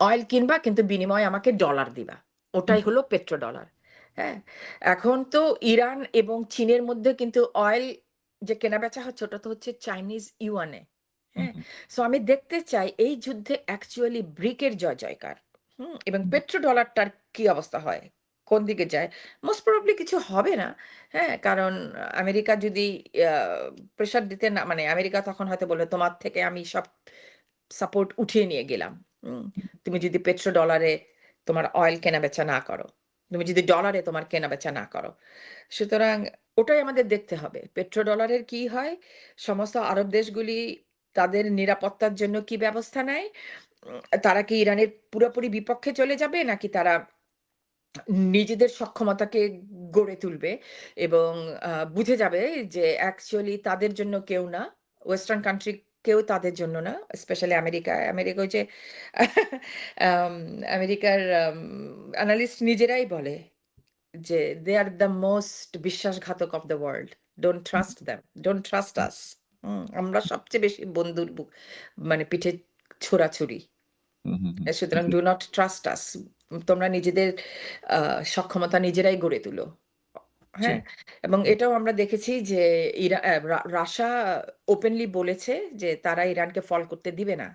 Oil কিনবা কিন্তু বিনিময়ে আমাকে ডলার দিবা। হুম, ওটাই হলো পেট্রোডলার। হ্যাঁ? এখন তো ইরান এবং চীনের মধ্যে কিন্তু অয়েল যে কেনাবেচা হচ্ছে ওটা তো হচ্ছে চাইনিজ ইউয়ানে। হুম, হ্যাঁ? হুম, সো আমি দেখতে চাই এই যুদ্ধে অ্যাকচুয়ালি ব্রিকের জয়-জয়কার। এবং হুম, পেট্রোডলারটার কি অবস্থা হয়? কোন দিকে যায়? মোস্ট প্রবাবলি কিছু হবে না। হ্যাঁ? কারণ আমেরিকা যদি ইয়া প্রেশার দিতে না মানে আমেরিকা তখন হয়তো বলবে তোমার থেকে আমি সব সাপোর্ট উঠিয়ে নিয়ে গেলাম। হুম? তুমি যদি পেট্রোডলারে তোমার অয়েল কেনাবেচা না করো। তুমি যদি ডলারে তোমার কেনাবেচা না করো। সুতরাং ওটাই আমাদের দেখতে হবে। পেট্রোডলারের কি হয়? সমস্ত আরব দেশগুলি তাদের নিরাপত্তার জন্য কি ব্যবস্থা নেয়? তারা কি ইরানের পুরোপুরি বিপক্ষে চলে যাবে? নাকি তারা নিজেদের সক্ষমতাকে গড়ে তুলবে এবং বুঝে যাবে যে অ্যাকচুয়ালি তাদের জন্য কেউ না। ওয়েস্টার্ন কান্ট্রি কেউ তাদের জন্য না। Specially America. আমেরিকা ওই যে আম আমেরিকার অ্যানালিস্ট নিজেরাই বলে যে, "দে আর দ্য মোস্ট বিশ্বাসঘাতক of the world. Don't hmm, trust them. Don't trust us." আমরা সবচেয়ে বেশি বন্ধুর মানে পিঠে ছোড়াছুড়ি। হুম, হুম, হুম, সুতরাং ডো নট ট্রাস্ট আস। তোমরা নিজেদের আ সক্ষমতা নিজেরাই গড়ে তুলো। জি, হ্যাঁ? এবং হুম, এটাও আমরা দেখেছি যে ইরা অ্যা রা রাশা ওপেনলি বলেছে যে তারা ইরানকে ফল করতে দিবে না।